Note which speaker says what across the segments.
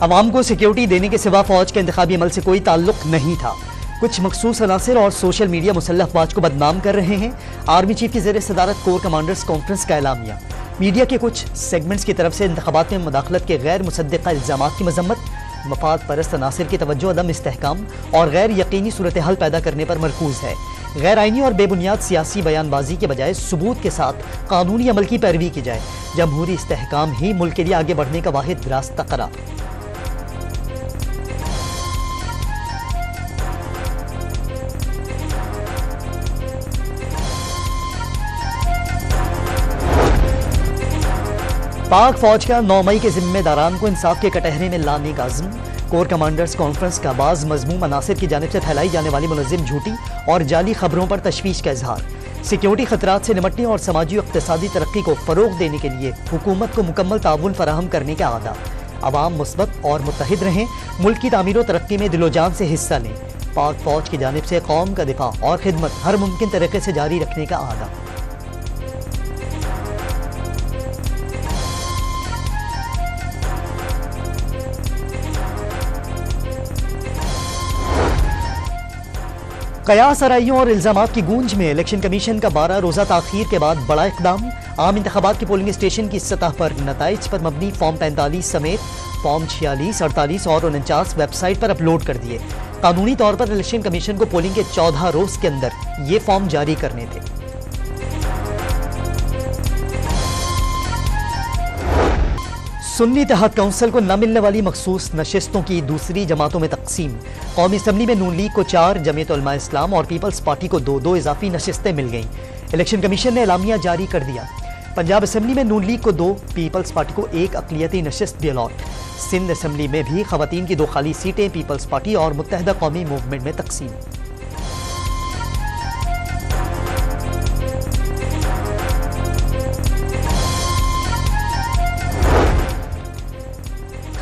Speaker 1: अवाम को सिक्योरिटी देने के सिवा फौज के इंतखाबी अमल से कोई ताल्लुक नहीं था। कुछ मखसूस अनासिर और सोशल मीडिया मुसल्लह अफवाज को बदनाम कर रहे हैं। आर्मी चीफ की ज़ेर सदारत कोर कमांडर्स कॉन्फ्रेंस का एलामिया। मीडिया के कुछ सेगमेंट्स की तरफ से इंतखाबात में मुदाखलत के गैर मुसद्दिक़ा इल्ज़ामात की मजम्मत, मफाद परस्त अनासिर की तवज्जो अदम इस्तेहकाम और गैर यकीनी सूरत हाल पैदा करने पर मरकूज है। गैर आइनी और बेबुनियाद सियासी बयानबाजी के बजाय सबूत के साथ कानूनी अमल की पैरवी की जाए। जमहूरी इस्तेहकाम ही मुल्क के लिए आगे बढ़ने का वाहिद रास्ता करार। पाक फौज का 9 मई के जिम्मेदारान को इंसाफ के कटहरे में लाने का अज़्म। कोर कमांडर्स कॉन्फ्रेंस का बाज़ मज़मूम अनासिर की जानिब से फैलाई जाने वाली मुनज़्ज़म झूठी और जाली खबरों पर तशवीश का इजहार। सिक्योरिटी खतरात से निपटने और समाजी और इक़्तिसादी तरक्की को फ़रोग़ देने के लिए हुकूमत को मुकम्मल ताउन फराहम करने का आदा। अवाम मुस्बत और मुत्तहिद रहें, मुल्क की तामीर और तरक्की में दिलोजान से हिस्सा लें। पाक फौज की जानिब से कौम का दिफा और खिदमत हर मुमकिन तरीके से जारी रखने का आदा। कयास आराइयों और इल्जामात की गूंज में इलेक्शन कमीशन का 12 रोजा ताखीर के बाद बड़ा इकदाम। आम इंतखाबात के पोलिंग स्टेशन की सतह पर नताइज पर मबनी फॉर्म 45 समेत फॉर्म 46, 48 और 49 वेबसाइट पर अपलोड कर दिए। कानूनी तौर पर इलेक्शन कमीशन को पोलिंग के 14 रोज के अंदर ये फॉर्म जारी करने थे। सुन्नी इत्तेहाद काउंसिल को न मिलने वाली मखसूस नशिस्तों की दूसरी जमातों में तकसीम। कौमी असम्बली में नून लीग को 4, जमीयत उलमा इस्लाम और पीपल्स पार्टी को 2 इजाफी नशिस्तें मिल गईं। इलेक्शन कमीशन ने एलामिया जारी कर दिया। पंजाब असम्बली में नून लीग को 2, पीपल्स पार्टी को 1 अक़लियती नशिस्त भी अलॉट। सिंध असम्बली में भी खवातीन की 2 खाली सीटें पीपल्स पार्टी और मुत्तहदा कौमी मूवमेंट में तकसीम।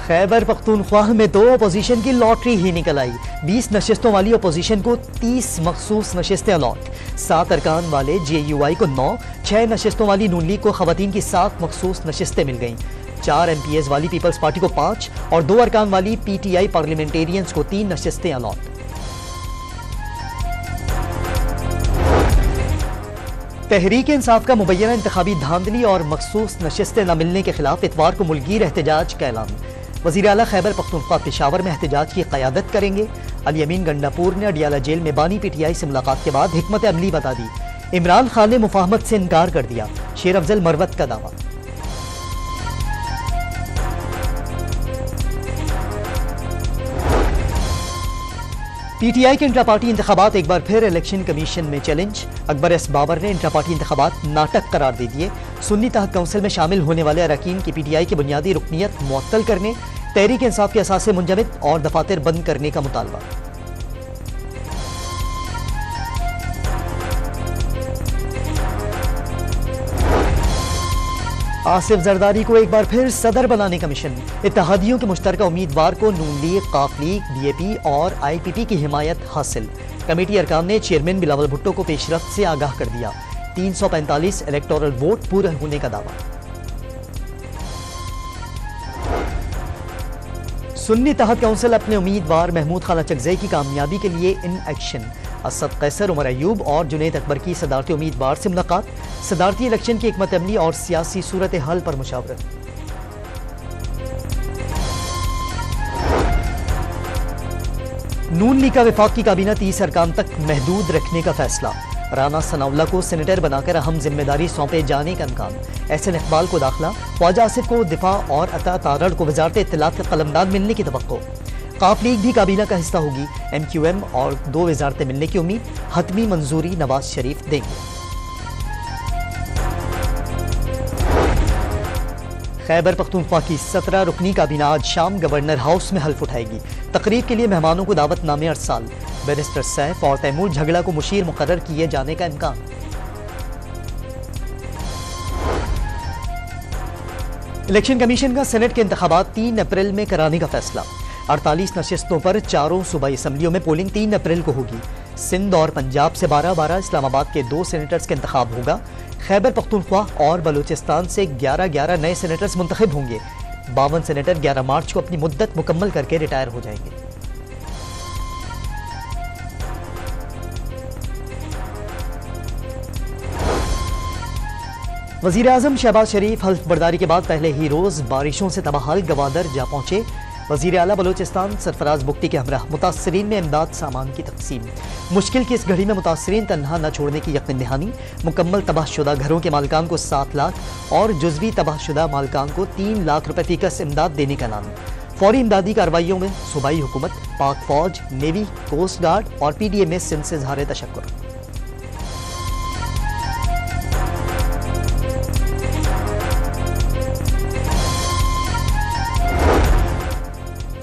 Speaker 1: खैबर पख्तूनख्वा में 2 अपोजिशन की लॉटरी ही निकल आई। 20 नशिस्तों वाली अपोजिशन को 30 मखसूस नशिस्तें अलॉट। 7 अरकान वाले JUI को 9, 6 नशिस्तों वाली नून लीग को खवातीन की 7 मखसूस नशिस्तें मिल गईं। 4 MPs वाली पीपल्स पार्टी को 5 और 2 अरकान वाली PTI पार्लियामेंटेरियंस को 3 नशिस्तें अलॉट। तहरीक इंसाफ का मुबैना इंतखाबी धांधली और मखसूस नशिस्तें न मिलने के खिलाफ इतवार को मुल्कीर एहतजाज का ऐलान। वज़ीर आला खैबर पख्तूनख्वा पेशावर में एहतजाज की क़यादत करेंगे। अली अमीन गंडापुर ने अडियाला जेल में बानी PTI से मुलाकात के बाद हिकमत अमली बता दी। इमरान खान ने मुफाहमत से इनकार कर दिया। शेर अफजल मरवत का दावा। PTI के इंट्रा पार्टी इंतखाबात एक बार फिर इलेक्शन कमीशन में चैलेंज। अकबर एस बाबर ने इंट्रा पार्टी इंतखाबात नाटक करार दे दिए। सुन्नी इत्तेहाद काउंसिल में शामिल होने वाले अरकान की PTI की बुनियादी रुकनियत मुअत्तल करने, तहरीक इंसाफ के असासे मुंजमद और दफातर बंद करने का मुतालबा। आसिफ जरदारी को एक बार फिर सदर बनाने का मिशन। इत्तेहादियों के मुश्तरका उम्मीदवार को नून लीग, काफ लीग, DAP और IPP की हिमायत हासिल। कमेटी अरकान ने चेयरमैन बिलावल भुट्टो को पेशरफ्त से आगाह कर दिया। 345 इलेक्टोरल वोट पूरा होने का दावा। सुन्नी इत्तेहाद काउंसिल अपने उम्मीदवार महमूद खान अचकज़ई की कामयाबी के लिए इन एक्शन। असद कैसर, उमर अयूब और जुनैद अकबर की सदारती उम्मीदवार से मुलाकात। सदारती इलेक्शन की हिकमत अमली और सियासी सूरत हाल पर मुशावरत। नून लीग का वफाकी काबीना 30 अरकान तक महदूद रखने का फैसला। राना सनाउल्लाह को सेनेटर बनाकर अहम जिम्मेदारी सौंपे जाने का इम्कान। एहसन इकबाल को दाखिला, ख्वाजा आसिफ को दिफा और अता तारड़ को वजारत इत्तलात का कलमदान मिलने की तवक्को। काफ लीग भी काबीना का हिस्सा होगी। MQM और 2 वजारतें मिलने की उम्मीद। हतमी मंजूरी नवाज शरीफ देंगे। खैबर पख्तूनख्वा की 17 रुकनी काबीना आज शाम गवर्नर हाउस में हल्फ उठाएगी। तकरीब के लिए मेहमानों को दावतनामे अरसाल। बैरिस्टर सैफ और तैमूर झगड़ा को मुशीर मुकर्रर किए जाने का इम्कान। इलेक्शन कमीशन का सेनेट के इंतखाबात 3 अप्रैल में कराने का फैसला। 48 नशिस्तों पर 4 सूबाई असम्बलियों में पोलिंग 3 अप्रैल को होगी। सिंध और पंजाब से 12-12, इस्लामाबाद के 2 सेनेटर्स का इंतखाब होगा। खैबर पख्तूनख्वा और बलूचिस्तान से 11-11 नए सेनेटर्स मुंतखब होंगे। 52 सेनेटर 11 मार्च को अपनी मुद्दत मुकम्मल करके रिटायर हो जाएंगे। वजीर आजम शहबाज शरीफ हल्फ बर्दारी के बाद पहले ही रोज बारिशों से तबाहल गवादर जा पहुंचे। वजीर आला बलोचिस्तान सरफराज बुख्ती के हमरा मुतासरीन में इमदाद सामान की तकसीम। मुश्किल की इस घड़ी में मुतासरीन तन्हा न छोड़ने की यकीन दहानी। मुकम्मल तबाहशुदा घरों के मालिकान को 7 लाख और जुजवी तबाहशुदा मालिकान को 3 लाख रुपए फीकस इमदाद देने का ऐलान। फौरी इमदादी कार्रवाइयों में सूबाई हुकूमत, पाक फौज, नेवी, कोस्ट गार्ड और PDM में सिंध से इज़हार तशक्कुर।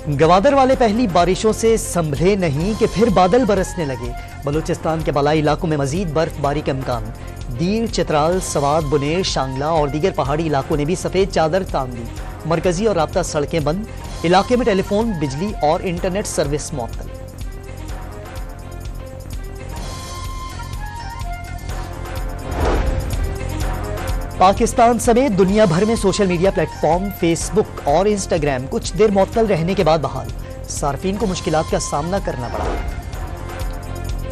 Speaker 1: गवादर वाले पहली बारिशों से संभले नहीं कि फिर बादल बरसने लगे। बलूचिस्तान के बालाई इलाकों में मजीद बर्फबारी का इम्कान। दीर, चित्राल, सवात, बुनेर, शांगला और दीगर पहाड़ी इलाकों ने भी सफेद चादर तान दी। मरकजी और राब्ता सड़कें बंद। इलाके में टेलीफोन, बिजली और इंटरनेट सर्विस मुअत्तल। पाकिस्तान समेत दुनिया भर में सोशल मीडिया प्लेटफॉर्म फेसबुक और इंस्टाग्राम कुछ देर मुअत्तल रहने के बाद बहाल। सार्फिन को मुश्किलात का सामना करना पड़ा।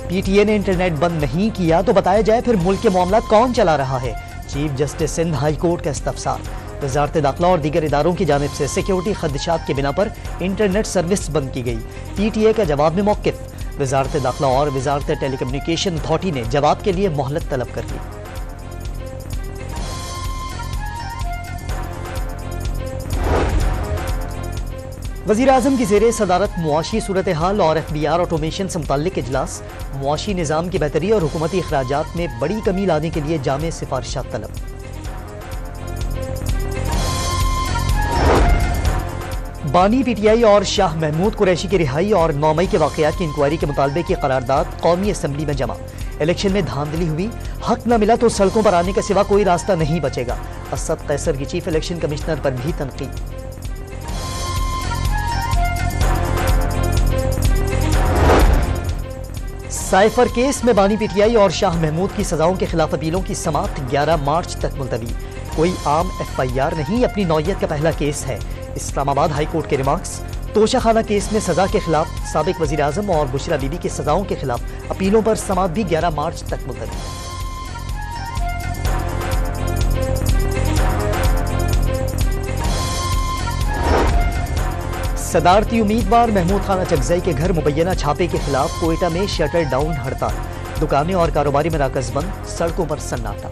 Speaker 1: PTA ने इंटरनेट बंद नहीं किया तो बताया जाए फिर मुल्क के मामला कौन चला रहा है। Chief justice Sindh high court का इस्तफसार। वजारत दाखिला और दीगर इदारों की जानिब से सिक्योरिटी खदशात के बिना पर इंटरनेट सर्विस बंद की गई। PTA का जवाब में मौकिफ। वजारत दाखिला और वजारत टेलीकम्युनिकेशन अथॉरिटी ने जवाब के लिए मोहलत तलब कर ली। वज़ीर आज़म की ज़ेरे सदारत मुआशी सूरत हाल और FBR ऑटोमेशन से मुताल्लिक इजलास। मुआशी निज़ाम की बेहतरी और हुकूमती अखराजात में बड़ी कमी लाने के लिए जामे सिफारिशात तलब। बानी PTI और शाह महमूद कुरैशी की रिहाई और 9 मई के वाक़यात की इंक्वायरी के मुतालबे की करारदाद कौमी असम्बली में जमा। इलेक्शन में धांधली हुई, हक न मिला तो सड़कों पर आने के सिवा कोई रास्ता नहीं बचेगा। असद कैसर की चीफ इलेक्शन कमिश्नर पर भी तनकीद। साइफर केस में बानी PTI और शाह महमूद की सजाओं के खिलाफ अपीलों की समाप्त 11 मार्च तक मुलतवी। कोई आम FIR नहीं, अपनी नौयत का पहला केस है। इस्लामाबाद हाई कोर्ट के रिमार्क्स। तोशाखाना केस में सजा के खिलाफ साबिक वजीर आजम और बुशरा बीबी की सजाओं के खिलाफ अपीलों पर समाप्त भी 11 मार्च तक मुलतवी। सदारती उम्मीदवार महमूद खान अचकजई के घर मुबैना छापे के खिलाफ कोयटा में शटर डाउन हड़ताल। दुकानें और कारोबारी मराकज बंद, सड़कों पर सन्नाटा।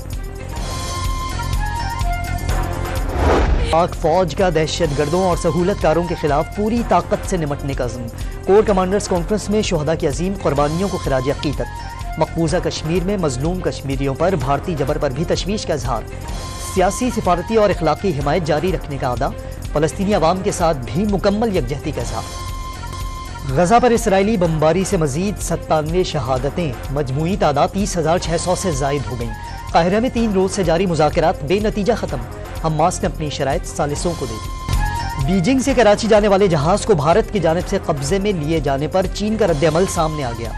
Speaker 1: पाक फौज का दहशतगर्दों और सहूलतकारों के खिलाफ पूरी ताकत से निपटने का अज़्म। कोर कमांडर्स कॉन्फ्रेंस में शोहदा की अजीम कुर्बानियों को खिराज अकीदत। मकबूजा कश्मीर में मजलूम कश्मीरियों पर भारतीय जबर पर भी तशवीश का इजहार। सियासी, सिफारती और इखलाकी हिमायत जारी रखने का आदा। फलस्तीनी अवाम के साथ भी मुकम्मल यकजहती का इजहार। गजा पर इसराइली बमबारी से मजीद 97 शहादतें। मजमूई तादाद 30,600 से जायद हो गई। काहिरा में 3 रोज से जारी मुज़ाकरात बेनतीजा खत्म। हमास ने अपनी शराइत सालिसों को दे दी। बीजिंग से कराची जाने वाले जहाज को भारत की जानिब से कब्जे में लिए जाने पर चीन का रद्द-ए-अमल सामने आ गया।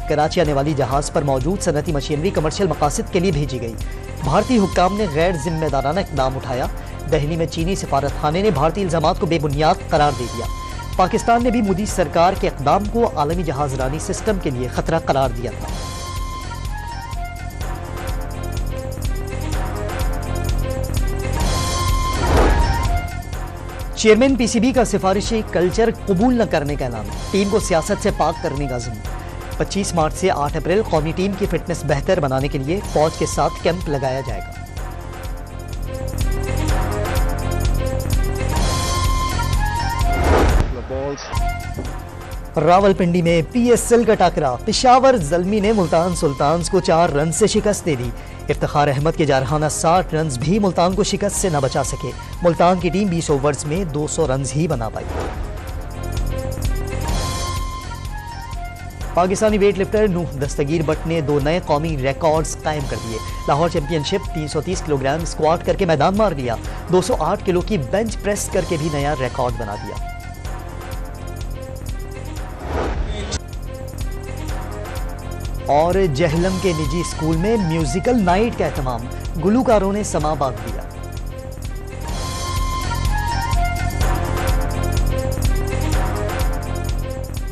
Speaker 1: कराची आने वाली जहाज पर मौजूद सनती मशीनरी कमर्शियल मकासद के लिए भेजी गई। भारतीय हुक्काम ने गैर जिम्मेदाराना इक़दाम उठाया। दिल्ली में चीनी सिफारत खाने ने भारतीय इल्जामात को बेबुनियाद करार दे दिया। पाकिस्तान ने भी मोदी सरकार के इक़दाम को आलमी जहाजरानी सिस्टम के लिए खतरा करार दिया था। चेयरमैन PCB का सिफारिशी कल्चर कबूल न करने का ऐलान। टीम को सियासत से पाक करने का अज़्म। 25 मार्च से 8 अप्रैल कौमी टीम की फिटनेस बेहतर बनाने के लिए फौज के साथ कैंप लगाया जाएगा। रावलपिंडी में PSL का टाकरा। पेशावर ज़ल्मी ने मुल्तान सुल्तान्स को 4 रन से शिकस्त दे दी। इफ्तिखार अहमद के जारहाना 60 रन भी मुल्तान को शिकस्त से न बचा सके। मुल्तान की टीम 20 ओवर्स में 200 रन ही बना पाई। पाकिस्तानी वेट लिफ्टर नूह दस्तगीर बट ने 2 नए कौमी रिकॉर्ड्स कायम कर दिए। लाहौर चैंपियनशिप 330 किलोग्राम स्क्वाट करके मैदान मार लिया। 208 किलो की बेंच प्रेस करके भी नया रिकॉर्ड बना दिया। और जहलम के निजी स्कूल में म्यूजिकल नाइट का एहतमाम। गुलूकारों ने समा बांध दिया।